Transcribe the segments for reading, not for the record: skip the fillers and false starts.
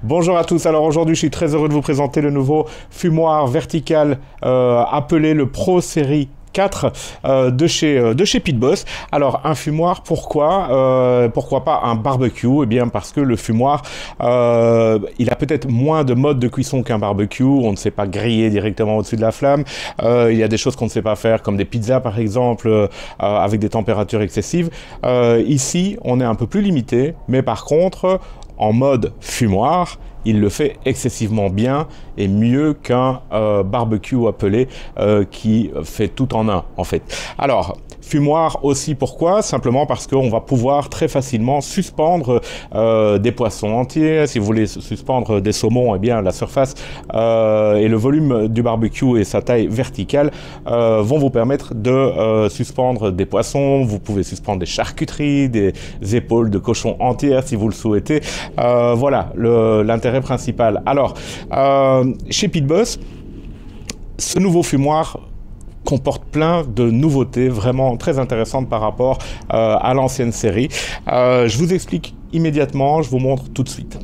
Bonjour à tous, alors aujourd'hui je suis très heureux de vous présenter le nouveau fumoir vertical appelé le Pro Série 4 de chez Pit Boss. Alors un fumoir, pourquoi pas un barbecue? Eh bien parce que le fumoir il a peut-être moins de mode de cuisson qu'un barbecue. On ne sait pas griller directement au-dessus de la flamme, il y a des choses qu'on ne sait pas faire comme des pizzas par exemple avec des températures excessives. Ici on est un peu plus limité, mais par contre en mode fumoir, il le fait excessivement bien et mieux qu'un barbecue appelé qui fait tout en un en fait. Alors, fumoir aussi pourquoi? Simplement parce qu'on va pouvoir très facilement suspendre des poissons entiers. Si vous voulez suspendre des saumons, eh bien la surface et le volume du barbecue et sa taille verticale vont vous permettre de suspendre des poissons. Vous pouvez suspendre des charcuteries, des épaules de cochon entières si vous le souhaitez. Voilà l'intérêt principal. Alors, chez Pit Boss, ce nouveau fumoir comporte plein de nouveautés vraiment très intéressantes par rapport à l'ancienne série. Je vous explique immédiatement, je vous montre tout de suite.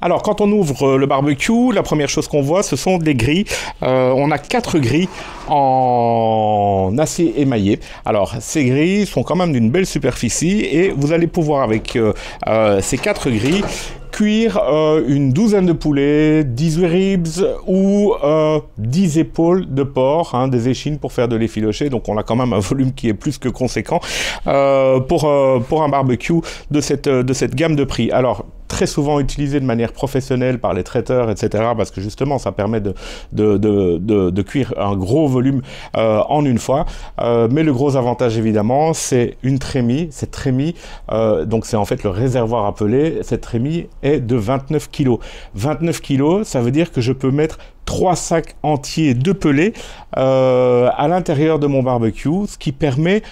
Alors, quand on ouvre le barbecue, la première chose qu'on voit, ce sont des grilles. On a 4 grilles en acier émaillé. Alors, ces grilles sont quand même d'une belle superficie et vous allez pouvoir, avec ces 4 grilles, cuire une douzaine de poulets, 18 ribs ou 10 épaules de porc, hein, des échines pour faire de l'effiloché. Donc on a quand même un volume qui est plus que conséquent pour un barbecue de cette gamme de prix. Alors, très souvent utilisé de manière professionnelle par les traiteurs, etc. parce que justement, ça permet de cuire un gros volume en une fois. Mais le gros avantage, évidemment, c'est une trémie. Cette trémie, donc c'est en fait le réservoir appelé. Cette trémie est de 29 kg. 29 kg, ça veut dire que je peux mettre 3 sacs entiers de pelés à l'intérieur de mon barbecue, ce qui permet...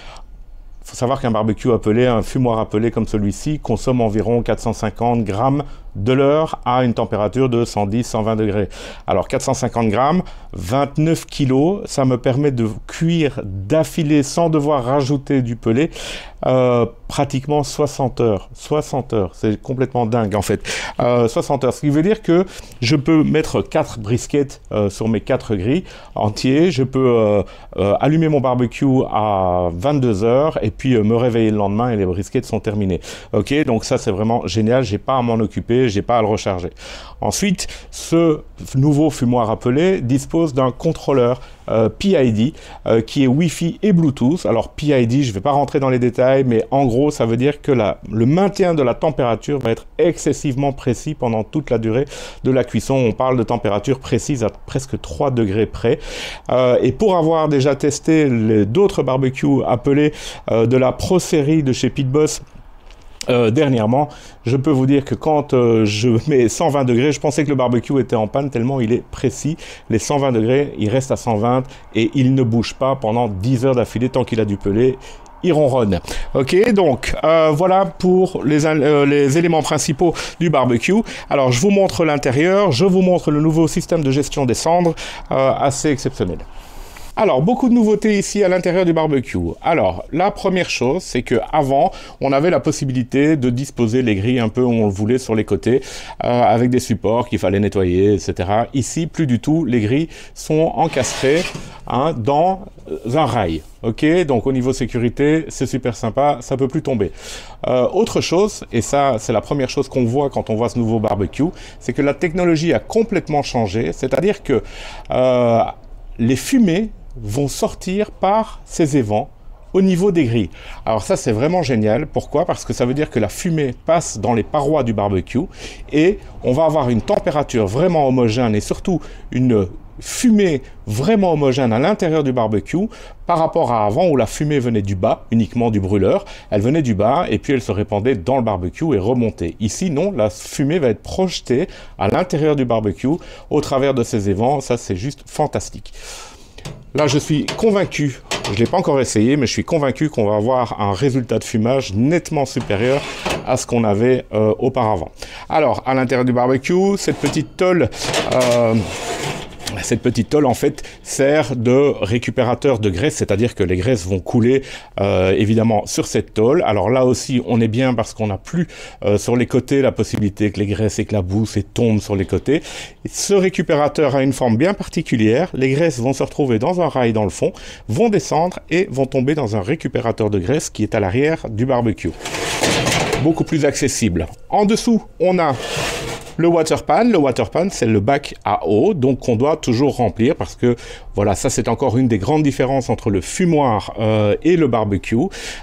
Il faut savoir qu'un barbecue appelé, un fumoir appelé comme celui-ci, consomme environ 450 grammes de l'heure à une température de 110-120 degrés. Alors 450 grammes, 29 kilos, ça me permet de cuire d'affilée sans devoir rajouter du pelé pratiquement 60 heures. 60 heures, c'est complètement dingue en fait. 60 heures, ce qui veut dire que je peux mettre 4 briquettes sur mes 4 grilles entiers, je peux allumer mon barbecue à 22 heures et puis me réveiller le lendemain et les briquettes sont terminées. Ok, donc ça c'est vraiment génial, j'ai pas à m'en occuper, j'ai pas à le recharger. Ensuite, ce nouveau fumoir appelé dispose d'un contrôleur PID qui est Wi-Fi et Bluetooth. Alors PID, je ne vais pas rentrer dans les détails, mais en gros, ça veut dire que le maintien de la température va être excessivement précis pendant toute la durée de la cuisson. On parle de température précise à presque 3 degrés près. Et pour avoir déjà testé d'autres barbecues appelés de la Pro Série de chez Pit Boss, dernièrement, je peux vous dire que quand je mets 120 degrés, je pensais que le barbecue était en panne tellement il est précis. Les 120 degrés, il reste à 120 et il ne bouge pas pendant 10 heures d'affilée tant qu'il a du pelé. Il ronronne. Ok, donc voilà pour les éléments principaux du barbecue. Alors je vous montre l'intérieur, je vous montre le nouveau système de gestion des cendres, assez exceptionnel. Alors, beaucoup de nouveautés ici à l'intérieur du barbecue. Alors, la première chose, c'est qu'avant, on avait la possibilité de disposer les grilles un peu où on le voulait sur les côtés, avec des supports qu'il fallait nettoyer, etc. Ici, plus du tout, les grilles sont encastrées dans un rail. Ok, donc au niveau sécurité, c'est super sympa, ça peut plus tomber. Autre chose, et ça, c'est la première chose qu'on voit quand on voit ce nouveau barbecue, c'est que la technologie a complètement changé, c'est-à-dire que les fumées vont sortir par ces évents au niveau des grilles. Alors ça, c'est vraiment génial. Pourquoi? Parce que ça veut dire que la fumée passe dans les parois du barbecue et on va avoir une température vraiment homogène et surtout une fumée vraiment homogène à l'intérieur du barbecue par rapport à avant où la fumée venait du bas, uniquement du brûleur. Elle venait du bas et puis elle se répandait dans le barbecue et remontait. Ici, non, la fumée va être projetée à l'intérieur du barbecue au travers de ces évents. Ça, c'est juste fantastique. Là, je suis convaincu, je ne l'ai pas encore essayé, mais je suis convaincu qu'on va avoir un résultat de fumage nettement supérieur à ce qu'on avait auparavant. Alors, à l'intérieur du barbecue, cette petite tôle Cette petite tôle en fait sert de récupérateur de graisse, c'est-à-dire que les graisses vont couler évidemment sur cette tôle. Alors là aussi on est bien parce qu'on n'a plus sur les côtés la possibilité que les graisses éclaboussent et tombent sur les côtés. Ce récupérateur a une forme bien particulière, les graisses vont se retrouver dans un rail dans le fond, vont descendre et vont tomber dans un récupérateur de graisse qui est à l'arrière du barbecue. Beaucoup plus accessible. En dessous on a le water pan. Le water pan, c'est le bac à eau, donc qu'on doit toujours remplir parce que, voilà, ça c'est encore une des grandes différences entre le fumoir et le barbecue.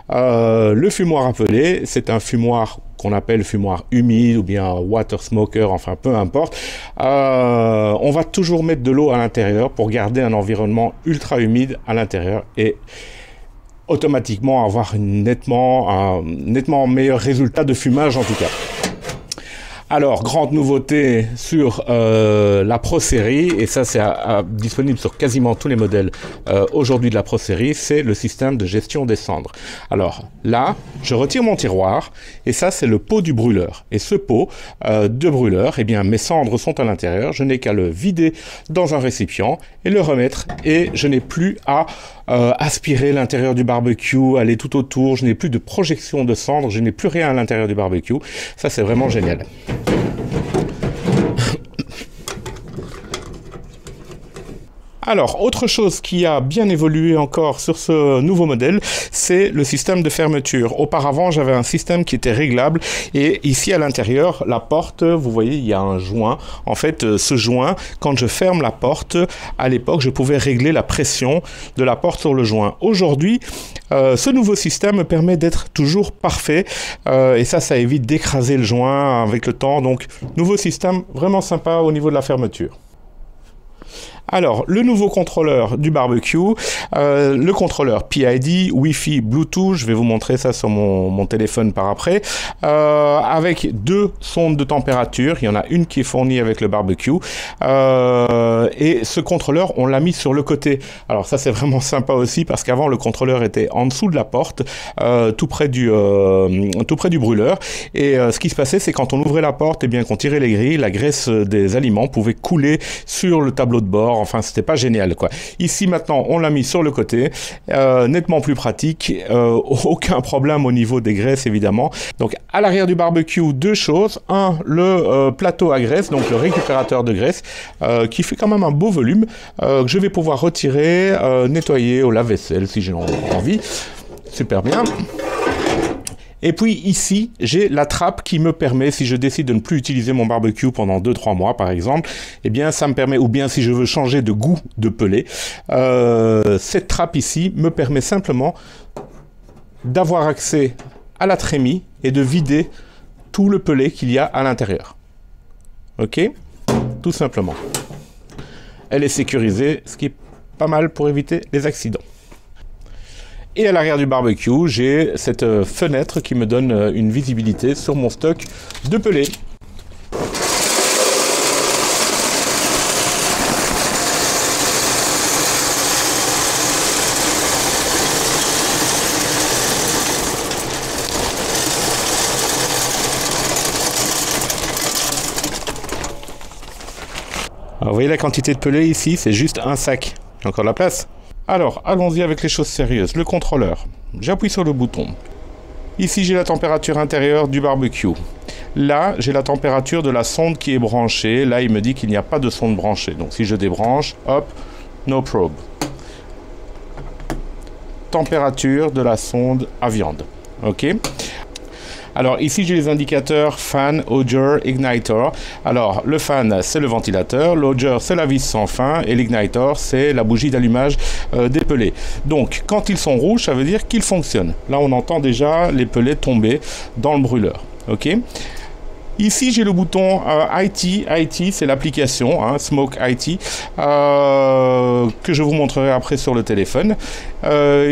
Le fumoir appelé, c'est un fumoir qu'on appelle fumoir humide ou bien water smoker, enfin peu importe. On va toujours mettre de l'eau à l'intérieur pour garder un environnement ultra humide à l'intérieur et automatiquement avoir un nettement meilleur résultat de fumage en tout cas. Alors, grande nouveauté sur la Pro Series, et ça c'est disponible sur quasiment tous les modèles aujourd'hui de la Pro Series, c'est le système de gestion des cendres. Alors là, je retire mon tiroir, et ça c'est le pot du brûleur. Et ce pot de brûleur, eh bien mes cendres sont à l'intérieur, je n'ai qu'à le vider dans un récipient et le remettre, et je n'ai plus à aspirer l'intérieur du barbecue, aller tout autour, je n'ai plus de projection de cendres, je n'ai plus rien à l'intérieur du barbecue. Ça c'est vraiment génial. Alors, autre chose qui a bien évolué encore sur ce nouveau modèle, c'est le système de fermeture. Auparavant, j'avais un système qui était réglable et ici à l'intérieur, la porte, vous voyez, il y a un joint. En fait, ce joint, quand je ferme la porte, à l'époque, je pouvais régler la pression de la porte sur le joint. Aujourd'hui, ce nouveau système me permet d'être toujours parfait et ça évite d'écraser le joint avec le temps. Donc, nouveau système vraiment sympa au niveau de la fermeture. Alors, le nouveau contrôleur du barbecue, le contrôleur PID, Wi-Fi, Bluetooth, je vais vous montrer ça sur mon téléphone par après, avec deux sondes de température, il y en a une qui est fournie avec le barbecue, et ce contrôleur, on l'a mis sur le côté. Alors ça, c'est vraiment sympa aussi, parce qu'avant, le contrôleur était en dessous de la porte, tout près du brûleur, et ce qui se passait, c'est quand on ouvrait la porte, et bien qu'on tirait les grilles, la graisse des aliments pouvait couler sur le tableau de bord. Enfin, c'était pas génial, quoi. Ici, maintenant, on l'a mis sur le côté, nettement plus pratique, aucun problème au niveau des graisses, évidemment. Donc, à l'arrière du barbecue, deux choses. Un, le plateau à graisse, donc le récupérateur de graisse, qui fait quand même un beau volume, que je vais pouvoir retirer, nettoyer au lave-vaisselle, si j'ai envie. Super bien. Et puis ici, j'ai la trappe qui me permet, si je décide de ne plus utiliser mon barbecue pendant 2-3 mois par exemple, eh bien ça me permet, ou bien si je veux changer de goût de pellet, cette trappe ici me permet simplement d'avoir accès à la trémie et de vider tout le pellet qu'il y a à l'intérieur. Ok? Tout simplement. Elle est sécurisée, ce qui est pas mal pour éviter les accidents. Et à l'arrière du barbecue, j'ai cette fenêtre qui me donne une visibilité sur mon stock de pellets. Alors, vous voyez la quantité de pellets ici, c'est juste un sac. J'ai encore de la place. Alors, allons-y avec les choses sérieuses. Le contrôleur. J'appuie sur le bouton. Ici, j'ai la température intérieure du barbecue. Là, j'ai la température de la sonde qui est branchée. Là, il me dit qu'il n'y a pas de sonde branchée. Donc, si je débranche, hop, no probe. Température de la sonde à viande. OK ? Alors ici j'ai les indicateurs fan, Odor, igniter. Alors le fan c'est le ventilateur, l'Odor c'est la vis sans fin et l'igniter c'est la bougie d'allumage des pellets. Donc quand ils sont rouges ça veut dire qu'ils fonctionnent. Là on entend déjà les pellets tomber dans le brûleur. Ok. Ici, j'ai le bouton IT. IT, c'est l'application, hein, Smoke IT, que je vous montrerai après sur le téléphone.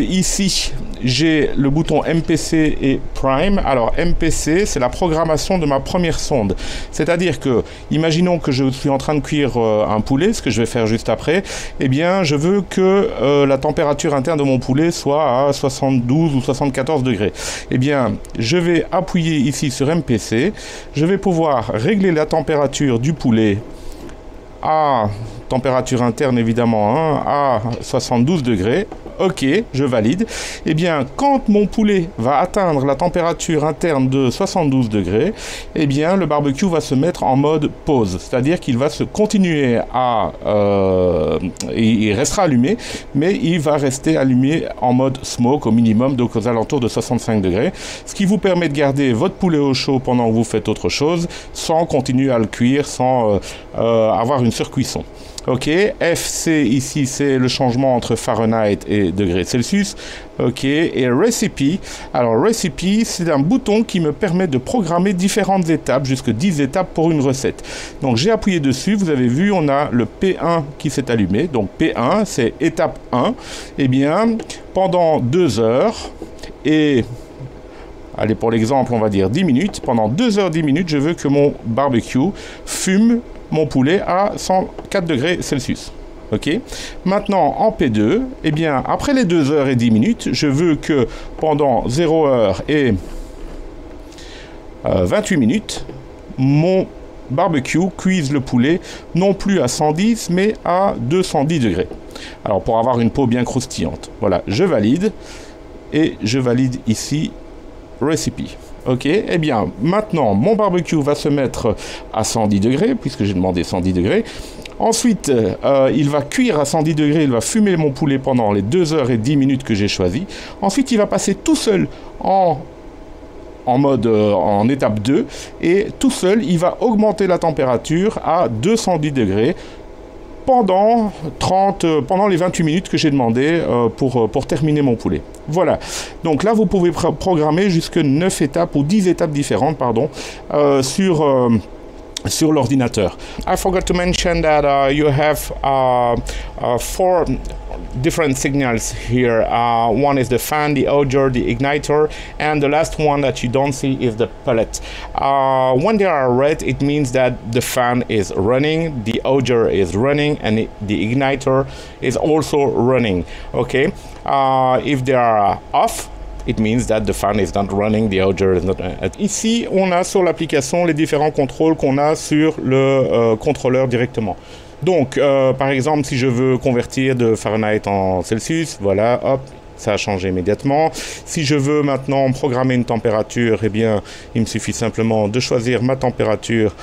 Ici, j'ai le bouton MPC et Prime. Alors, MPC, c'est la programmation de ma première sonde. C'est-à-dire que, imaginons que je suis en train de cuire un poulet, ce que je vais faire juste après, eh bien, je veux que la température interne de mon poulet soit à 72 ou 74 degrés. Eh bien, je vais appuyer ici sur MPC. Je vais pouvoir régler la température du poulet à température interne évidemment, hein, à 72 degrés. Ok, je valide. Eh bien, quand mon poulet va atteindre la température interne de 72 degrés, eh bien, le barbecue va se mettre en mode pause. C'est-à-dire qu'il va se continuer à... il restera allumé, mais il va rester allumé en mode smoke au minimum, donc aux alentours de 65 degrés. Ce qui vous permet de garder votre poulet au chaud pendant que vous faites autre chose, sans continuer à le cuire, sans avoir une surcuisson. Ok, FC ici c'est le changement entre Fahrenheit et degrés Celsius. Ok, et Recipe. Alors Recipe c'est un bouton qui me permet de programmer différentes étapes, jusque 10 étapes pour une recette. Donc j'ai appuyé dessus, vous avez vu on a le P1 qui s'est allumé. Donc P1 c'est étape 1. Eh bien pendant 2 heures et... allez, pour l'exemple, on va dire 10 minutes. Pendant 2 heures 10 minutes, je veux que mon barbecue fume mon poulet à 104 degrés Celsius. Ok. Maintenant, en P2, eh bien, après les 2 heures et 10 minutes, je veux que pendant 0 heure et 28 minutes, mon barbecue cuise le poulet non plus à 110, mais à 210 degrés. Alors, pour avoir une peau bien croustillante. Voilà, je valide. Et je valide ici Recipe. Ok, eh bien maintenant mon barbecue va se mettre à 110 degrés puisque j'ai demandé 110 degrés. Ensuite, il va cuire à 110 degrés, il va fumer mon poulet pendant les 2 heures et 10 minutes que j'ai choisi. Ensuite, il va passer tout seul en étape 2 et tout seul, il va augmenter la température à 210 degrés pendant les 28 minutes que j'ai demandé pour terminer mon poulet. Voilà. Donc là, vous pouvez programmer jusque 9 étapes ou 10 étapes différentes, pardon, sur l'ordinateur. I forgot to mention that you have 4 different signals here. One is the fan, the auger, the igniter, and the last one that you don't see is the pellet. When they are red, it means that the fan is running, the auger is running, and the igniter is also running. Okay. If they are off, it means that the fan is not running, the auger is not... Ici, on a sur l'application les différents contrôles qu'on a sur le contrôleur directement. Donc, par exemple, si je veux convertir de Fahrenheit en Celsius, voilà, hop, ça a changé immédiatement. Si je veux maintenant programmer une température, eh bien, il me suffit simplement de choisir ma température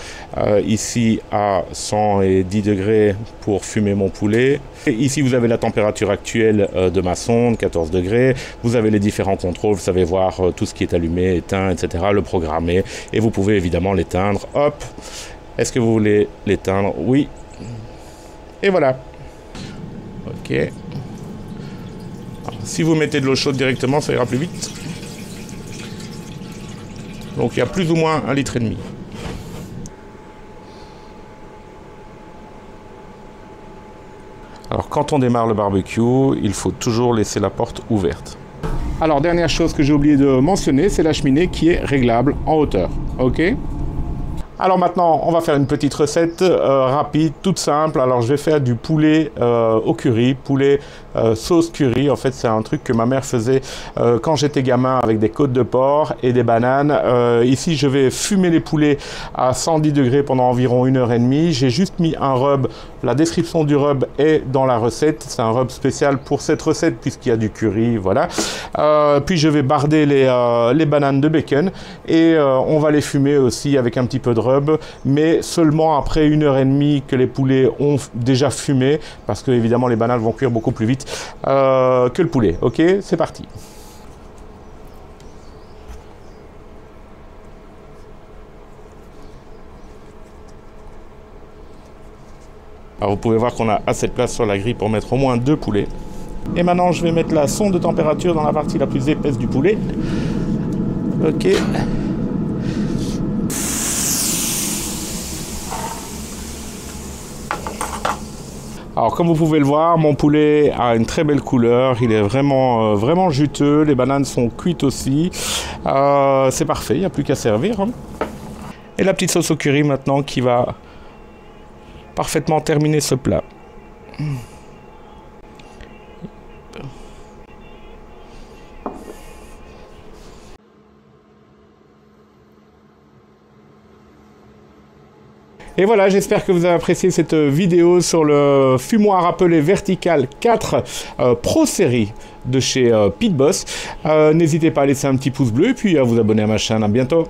ici à 110 degrés pour fumer mon poulet. Et ici, vous avez la température actuelle de ma sonde, 14 degrés. Vous avez les différents contrôles, vous savez voir tout ce qui est allumé, éteint, etc., le programmer. Et vous pouvez évidemment l'éteindre. Hop, est-ce que vous voulez l'éteindre? Oui. Et voilà. Ok. Alors, si vous mettez de l'eau chaude directement, ça ira plus vite. Donc il y a plus ou moins 1,5 litre. Alors quand on démarre le barbecue, il faut toujours laisser la porte ouverte. Alors dernière chose que j'ai oublié de mentionner, c'est la cheminée qui est réglable en hauteur. Ok ? Alors maintenant, on va faire une petite recette rapide, toute simple. Alors je vais faire du poulet au curry, poulet sauce curry. En fait, c'est un truc que ma mère faisait quand j'étais gamin avec des côtes de porc et des bananes. Ici, je vais fumer les poulets à 110 degrés pendant environ 1h30. J'ai juste mis un rub. La description du rub est dans la recette. C'est un rub spécial pour cette recette puisqu'il y a du curry, voilà. Puis je vais barder les bananes de bacon et on va les fumer aussi avec un petit peu de rub, mais seulement après 1h30 que les poulets ont déjà fumé, parce que évidemment les bananes vont cuire beaucoup plus vite que le poulet. Ok, c'est parti. Alors vous pouvez voir qu'on a assez de place sur la grille pour mettre au moins 2 poulets. Et maintenant je vais mettre la sonde de température dans la partie la plus épaisse du poulet. Ok. Alors comme vous pouvez le voir, mon poulet a une très belle couleur, il est vraiment, vraiment juteux, les bananes sont cuites aussi, c'est parfait, il n'y a plus qu'à servir. Hein. Et la petite sauce au curry maintenant qui va parfaitement terminer ce plat. Et voilà, j'espère que vous avez apprécié cette vidéo sur le fumoir appelé Vertical 4 Pro Série de chez Pit Boss. N'hésitez pas à laisser un petit pouce bleu et puis à vous abonner à ma chaîne. À bientôt.